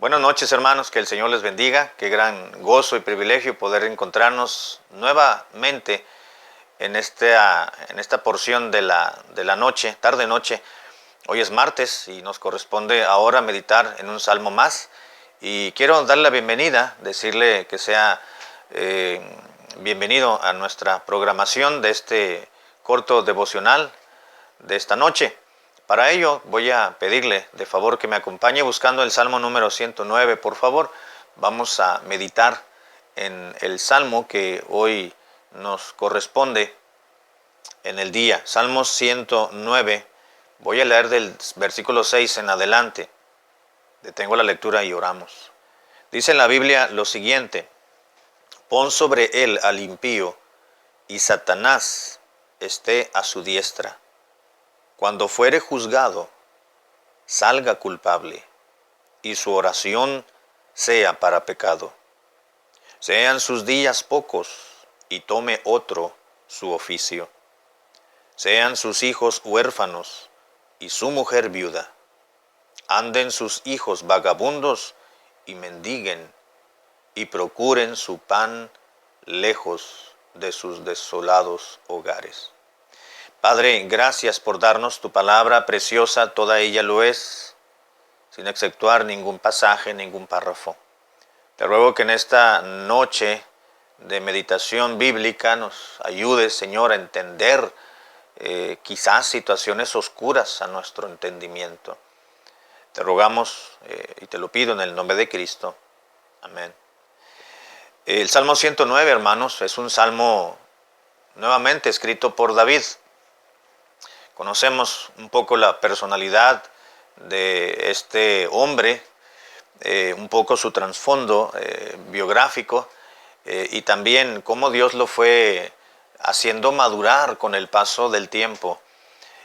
Buenas noches, hermanos, que el Señor les bendiga. Qué gran gozo y privilegio poder encontrarnos nuevamente en esta porción de la noche, tarde-noche. Hoy es martes y nos corresponde ahora meditar en un salmo más. Y quiero darle la bienvenida, decirle que sea bienvenido a nuestra programación de este corto devocional de esta noche. Para ello voy a pedirle de favor que me acompañe buscando el Salmo número 109, por favor. Vamos a meditar en el Salmo que hoy nos corresponde en el día. Salmo 109, voy a leer del versículo 6 en adelante. Detengo la lectura y oramos. Dice en la Biblia lo siguiente: pon sobre él al impío, y Satanás esté a su diestra. Cuando fuere juzgado, salga culpable, y su oración sea para pecado. Sean sus días pocos, y tome otro su oficio. Sean sus hijos huérfanos, y su mujer viuda. Anden sus hijos vagabundos, y mendiguen, y procuren su pan lejos de sus desolados hogares. Padre, gracias por darnos tu palabra preciosa, toda ella lo es, sin exceptuar ningún pasaje, ningún párrafo. Te ruego que en esta noche de meditación bíblica nos ayudes, Señor, a entender quizás situaciones oscuras a nuestro entendimiento. Te rogamos y te lo pido en el nombre de Cristo. Amén. El Salmo 109, hermanos, es un salmo nuevamente escrito por David. Conocemos un poco la personalidad de este hombre, un poco su trasfondo biográfico y también cómo Dios lo fue haciendo madurar con el paso del tiempo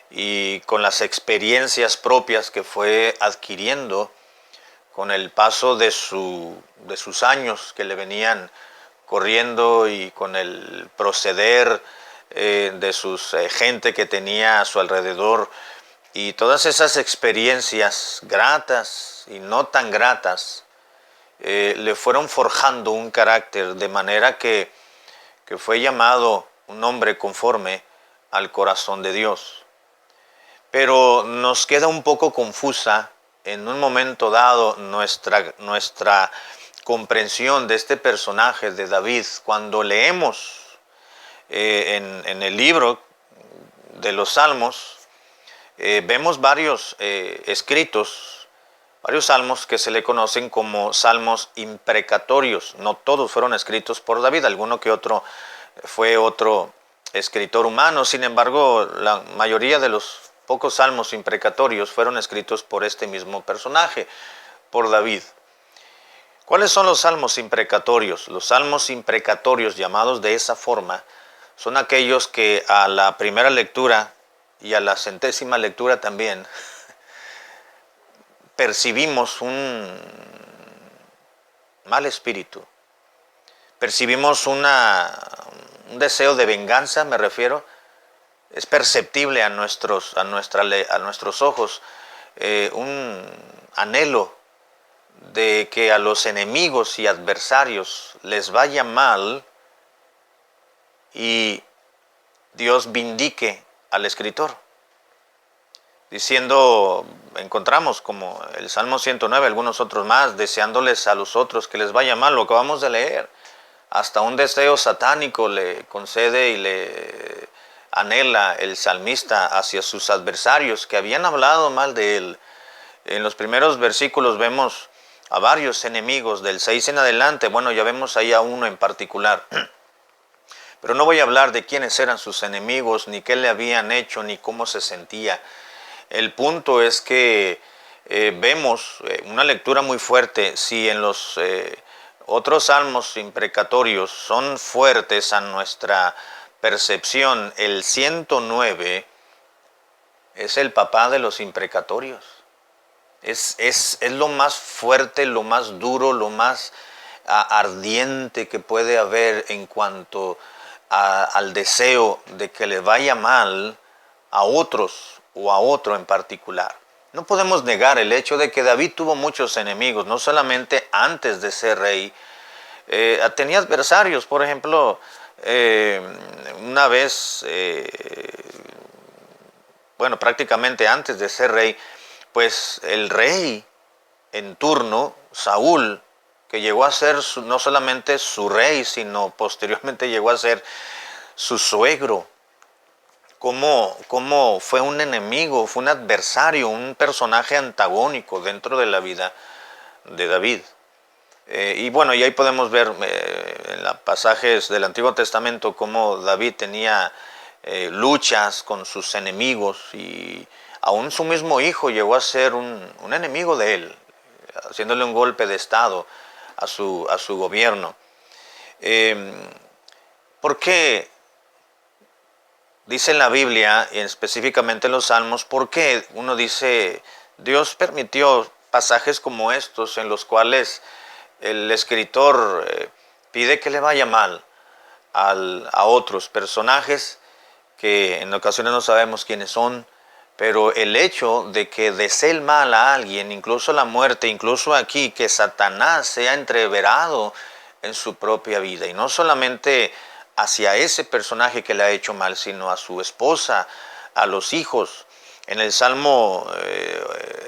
y con las experiencias propias que fue adquiriendo con el paso de sus años que le venían corriendo y con el proceder de sus gente que tenía a su alrededor, y todas esas experiencias gratas y no tan gratas le fueron forjando un carácter de manera que fue llamado un hombre conforme al corazón de Dios. Pero nos queda un poco confusa en un momento dado nuestra comprensión de este personaje de David cuando leemos en el libro de los Salmos. Vemos varios escritos, varios salmos que se le conocen como salmos imprecatorios. No todos fueron escritos por David, alguno que otro fue otro escritor humano. Sin embargo, la mayoría de los pocos salmos imprecatorios fueron escritos por este mismo personaje, por David. ¿Cuáles son los salmos imprecatorios? Los salmos imprecatorios, llamados de esa forma, son aquellos que a la primera lectura y a la 100ª lectura también percibimos un mal espíritu, percibimos un deseo de venganza, me refiero. Es perceptible a nuestros ojos un anhelo de que a los enemigos y adversarios les vaya mal y Dios vindique al escritor. Diciendo, encontramos como el Salmo 109, algunos otros más, deseándoles a los otros que les vaya mal, lo acabamos de leer. Hasta un deseo satánico le concede y le anhela el salmista hacia sus adversarios que habían hablado mal de él. En los primeros versículos vemos a varios enemigos, del 6 en adelante, bueno, ya vemos ahí a uno en particular. Pero no voy a hablar de quiénes eran sus enemigos, ni qué le habían hecho, ni cómo se sentía. El punto es que vemos una lectura muy fuerte. Si en los otros salmos imprecatorios son fuertes a nuestra percepción, el 109 es el papá de los imprecatorios. Es lo más fuerte, lo más duro, lo más ardiente que puede haber en cuanto al deseo de que le vaya mal a otros o a otro en particular. No podemos negar el hecho de que David tuvo muchos enemigos, no solamente antes de ser rey. Tenía adversarios, por ejemplo, una vez, bueno, prácticamente antes de ser rey, pues el rey en turno, Saúl, que llegó a ser no solamente su rey, sino posteriormente llegó a ser su suegro. Cómo fue un enemigo, fue un adversario, un personaje antagónico dentro de la vida de David. Y bueno, y ahí podemos ver en los pasajes del Antiguo Testamento cómo David tenía luchas con sus enemigos, y aún su mismo hijo llegó a ser un enemigo de él, haciéndole un golpe de estado a su gobierno. ¿Por qué dice en la Biblia, y específicamente en los Salmos, por qué uno dice, Dios permitió pasajes como estos en los cuales el escritor pide que le vaya mal a otros personajes que en ocasiones no sabemos quiénes son, pero el hecho de que desee el mal a alguien, incluso la muerte, incluso aquí, que Satanás sea entreverado en su propia vida, y no solamente hacia ese personaje que le ha hecho mal, sino a su esposa, a los hijos. En el Salmo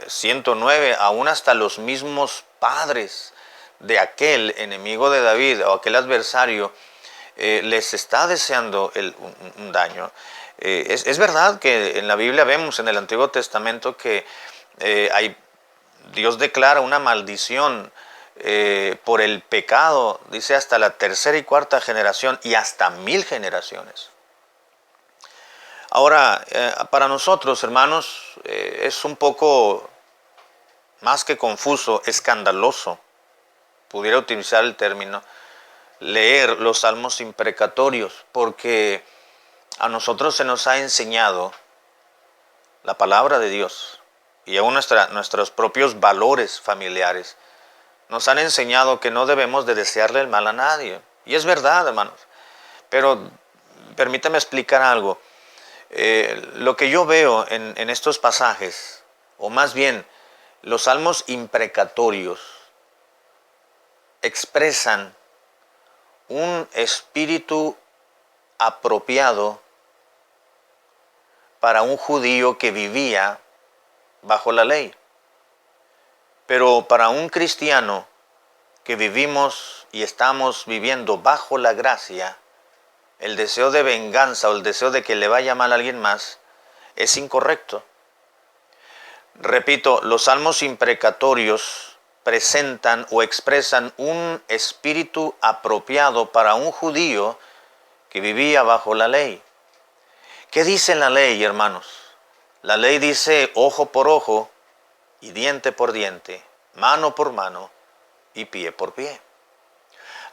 109, aún hasta los mismos padres de aquel enemigo de David o aquel adversario les está deseando un daño. Es verdad que en la Biblia vemos en el Antiguo Testamento que Dios declara una maldición por el pecado, dice hasta la tercera y cuarta generación y hasta 1000 generaciones. Ahora, para nosotros, hermanos, es un poco más que confuso, escandaloso, pudiera utilizar el término, leer los salmos imprecatorios, porque a nosotros se nos ha enseñado la palabra de Dios y aún nuestros propios valores familiares. Nos han enseñado que no debemos de desearle el mal a nadie. Y es verdad, hermanos. Pero permítame explicar algo. Lo que yo veo en estos pasajes, o más bien los salmos imprecatorios, expresan un espíritu apropiado para un judío que vivía bajo la ley. Pero para un cristiano que vivimos y estamos viviendo bajo la gracia, el deseo de venganza o el deseo de que le vaya mal a alguien más es incorrecto. Repito, los salmos imprecatorios presentan o expresan un espíritu apropiado para un judío que vivía bajo la ley. ¿Qué dice la ley, hermanos? La ley dice ojo por ojo y diente por diente, mano por mano y pie por pie.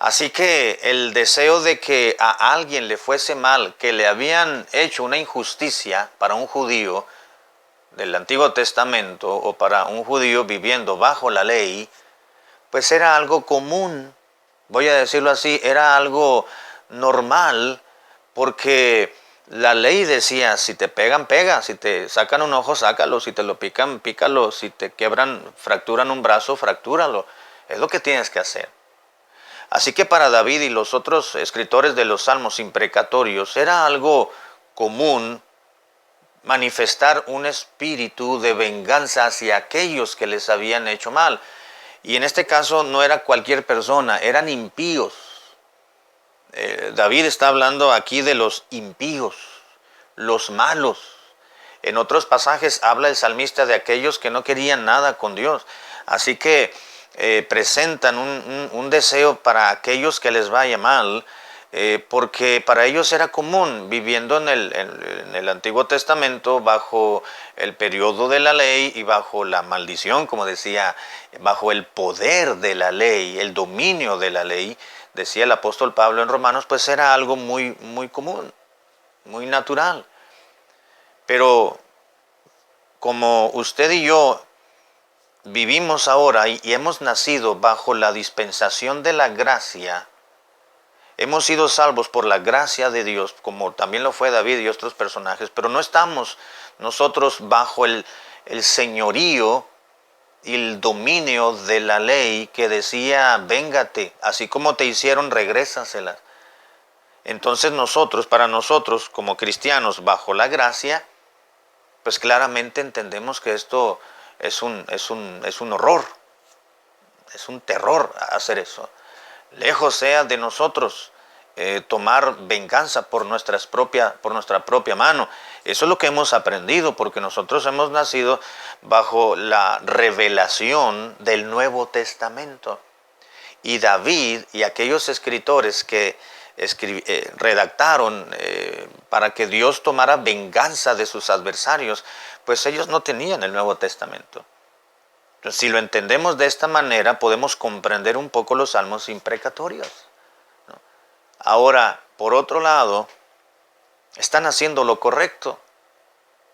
Así que el deseo de que a alguien le fuese mal, que le habían hecho una injusticia para un judío del Antiguo Testamento o para un judío viviendo bajo la ley, pues era algo común, voy a decirlo así, era algo normal, porque la ley decía, si te pegan, pega, si te sacan un ojo, sácalo, si te lo pican, pícalo, si te fracturan un brazo, fractúralo. Es lo que tienes que hacer. Así que para David y los otros escritores de los salmos imprecatorios era algo común manifestar un espíritu de venganza hacia aquellos que les habían hecho mal. Y en este caso no era cualquier persona, eran impíos. David está hablando aquí de los impíos, los malos. En otros pasajes habla el salmista de aquellos que no querían nada con Dios. Así que presentan un deseo para aquellos que les vaya mal, porque para ellos era común, viviendo en el Antiguo Testamento, bajo el periodo de la ley y bajo la maldición, como decía, bajo el poder de la ley, el dominio de la ley, decía el apóstol Pablo en Romanos, pues era algo muy, muy común, muy natural. Pero como usted y yo vivimos ahora y hemos nacido bajo la dispensación de la gracia, hemos sido salvos por la gracia de Dios, como también lo fue David y otros personajes, pero no estamos nosotros bajo el señorío y el dominio de la ley que decía, véngate, así como te hicieron, regrésasela. Entonces nosotros, para nosotros como cristianos bajo la gracia, pues claramente entendemos que esto es un horror, es un terror hacer eso. Lejos sea de nosotros tomar venganza por nuestra propia mano. Eso es lo que hemos aprendido, porque nosotros hemos nacido bajo la revelación del Nuevo Testamento. Y David y aquellos escritores que redactaron para que Dios tomara venganza de sus adversarios, pues ellos no tenían el Nuevo Testamento. Entonces, si lo entendemos de esta manera, podemos comprender un poco los salmos imprecatorios, ¿no? Ahora, por otro lado, están haciendo lo correcto,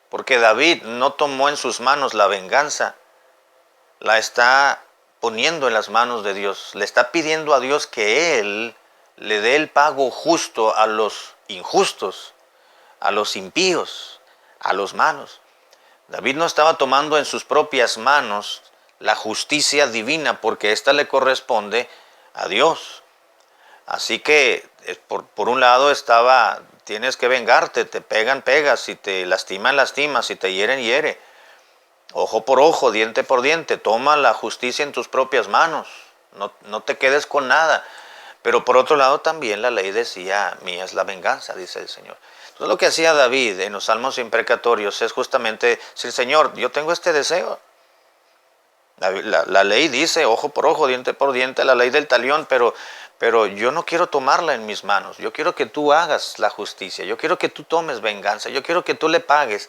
porque David no tomó en sus manos la venganza, la está poniendo en las manos de Dios. Le está pidiendo a Dios que Él le dé el pago justo a los injustos, a los impíos, a los malos. David no estaba tomando en sus propias manos la justicia divina, porque ésta le corresponde a Dios. Así que, por un lado tienes que vengarte, te pegan, pegas, si te lastiman, lastimas, si te hieren, hiere. Ojo por ojo, diente por diente, toma la justicia en tus propias manos, no te quedes con nada. Pero por otro lado también la ley decía, mía es la venganza, dice el Señor. Entonces lo que hacía David en los salmos imprecatorios es justamente decir, Señor, yo tengo este deseo. La ley dice, ojo por ojo, diente por diente, la ley del talión, pero yo no quiero tomarla en mis manos. Yo quiero que tú hagas la justicia, yo quiero que tú tomes venganza, yo quiero que tú le pagues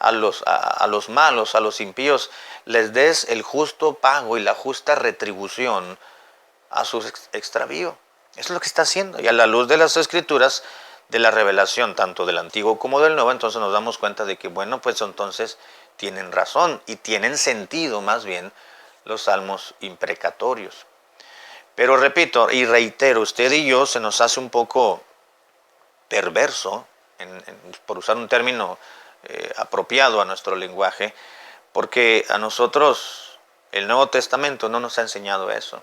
a los malos, a los impíos, les des el justo pago y la justa retribución a su extravío. Eso es lo que está haciendo. Y a la luz de las Escrituras, de la revelación, tanto del Antiguo como del Nuevo, entonces nos damos cuenta de que, bueno, pues entonces tienen razón y tienen sentido más bien los salmos imprecatorios. Pero repito y reitero, usted y yo se nos hace un poco perverso, por usar un término apropiado a nuestro lenguaje, porque a nosotros el Nuevo Testamento no nos ha enseñado eso.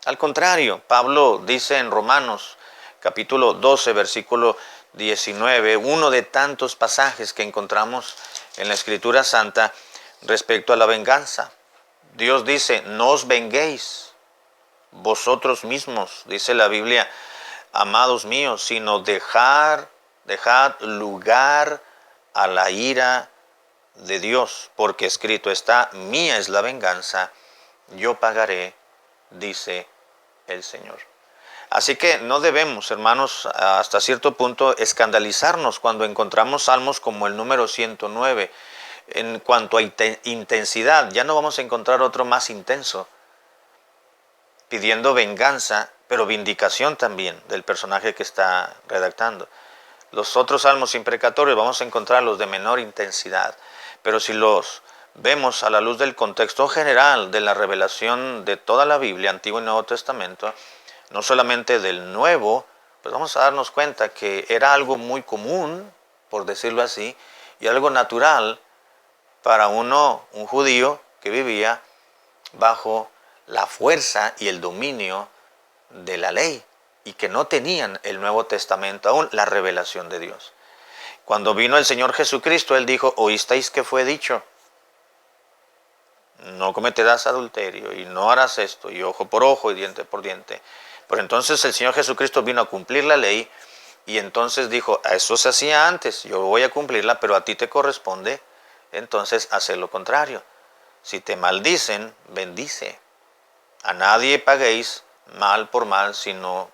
Al contrario, Pablo dice en Romanos capítulo 12, versículo 19, uno de tantos pasajes que encontramos en la Escritura Santa respecto a la venganza. Dios dice, no os venguéis vosotros mismos, dice la Biblia, amados míos, sino dejad lugar a la ira de Dios, porque escrito está, mía es la venganza, yo pagaré, dice el Señor. Así que no debemos, hermanos, hasta cierto punto escandalizarnos cuando encontramos salmos como el número 109. En cuanto a intensidad, ya no vamos a encontrar otro más intenso, pidiendo venganza, pero vindicación también del personaje que está redactando. Los otros salmos imprecatorios vamos a encontrar los de menor intensidad, pero si los vemos a la luz del contexto general de la revelación de toda la Biblia, Antiguo y Nuevo Testamento, no solamente del Nuevo, pues vamos a darnos cuenta que era algo muy común, por decirlo así, y algo natural para un judío que vivía bajo la fuerza y el dominio de la ley y que no tenían el Nuevo Testamento aún, la revelación de Dios. Cuando vino el Señor Jesucristo, Él dijo, oísteis que fue dicho, no cometerás adulterio y no harás esto, y ojo por ojo y diente por diente. Pero entonces el Señor Jesucristo vino a cumplir la ley y entonces dijo, eso se hacía antes, yo voy a cumplirla, pero a ti te corresponde entonces hacer lo contrario. Si te maldicen, bendice. A nadie paguéis mal por mal, sino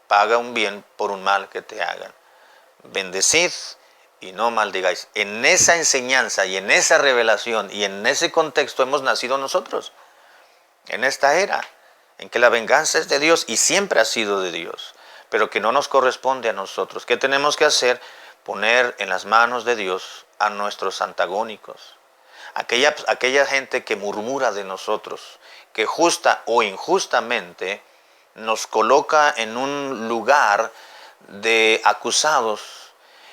paga un bien por un mal que te hagan. Bendecid y no maldigáis. En esa enseñanza y en esa revelación y en ese contexto hemos nacido nosotros. En esta era en que la venganza es de Dios y siempre ha sido de Dios, pero que no nos corresponde a nosotros. ¿Qué tenemos que hacer? Poner en las manos de Dios a nuestros antagónicos. Aquella gente que murmura de nosotros, que justa o injustamente nos coloca en un lugar de acusados,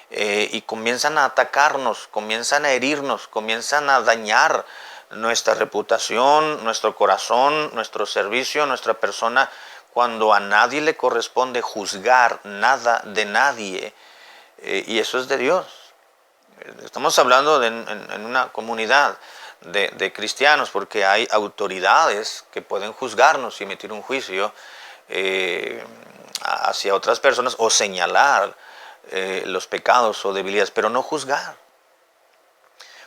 y comienzan a atacarnos, comienzan a herirnos, comienzan a dañar nuestra reputación, nuestro corazón, nuestro servicio, nuestra persona, cuando a nadie le corresponde juzgar nada de nadie, y eso es de Dios. Estamos hablando en una comunidad de cristianos, porque hay autoridades que pueden juzgarnos y emitir un juicio hacia otras personas o señalar los pecados o debilidades, pero no juzgar.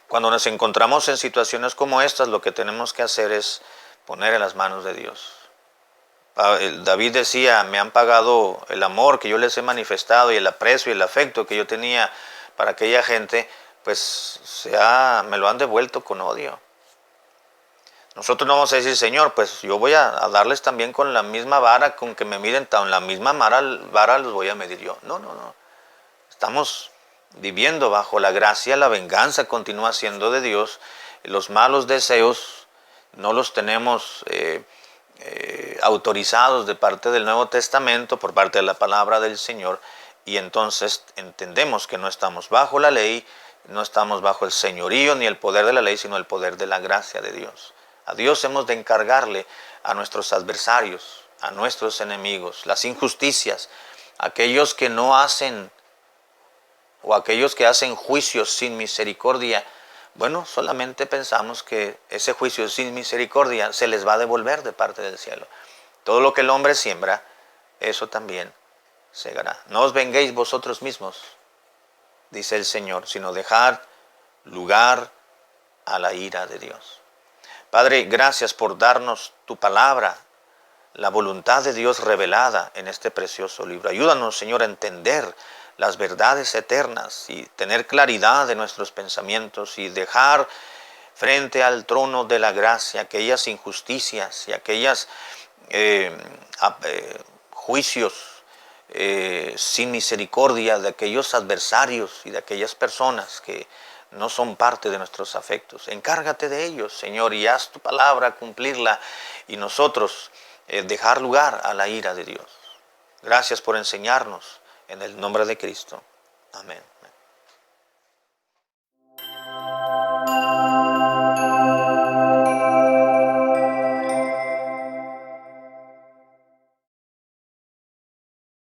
Cuando nos encontramos en situaciones como estas, lo que tenemos que hacer es poner en las manos de Dios. David decía, me han pagado el amor que yo les he manifestado y el aprecio y el afecto que yo tenía para aquella gente, pues me lo han devuelto con odio. Nosotros no vamos a decir, Señor, pues yo voy a darles también con la misma vara con que me miden, con la misma vara los voy a medir yo. No, no, no. Estamos viviendo bajo la gracia, la venganza continúa siendo de Dios. Los malos deseos no los tenemos autorizados de parte del Nuevo Testamento, por parte de la palabra del Señor, y entonces entendemos que no estamos bajo la ley, no estamos bajo el señorío ni el poder de la ley, sino el poder de la gracia de Dios. A Dios hemos de encargarle a nuestros adversarios, a nuestros enemigos, las injusticias, aquellos que no hacen o aquellos que hacen juicios sin misericordia. Bueno, solamente pensamos que ese juicio sin misericordia se les va a devolver de parte del cielo. Todo lo que el hombre siembra, eso también segará. No os venguéis vosotros mismos, dice el Señor, sino dejad lugar a la ira de Dios. Padre, gracias por darnos tu palabra, la voluntad de Dios revelada en este precioso libro. Ayúdanos, Señor, a entender las verdades eternas y tener claridad de nuestros pensamientos y dejar frente al trono de la gracia aquellas injusticias y aquellos juicios sin misericordia de aquellos adversarios y de aquellas personas que no son parte de nuestros afectos. Encárgate de ellos, Señor, y haz tu palabra cumplirla y nosotros dejar lugar a la ira de Dios. Gracias por enseñarnos en el nombre de Cristo. Amén.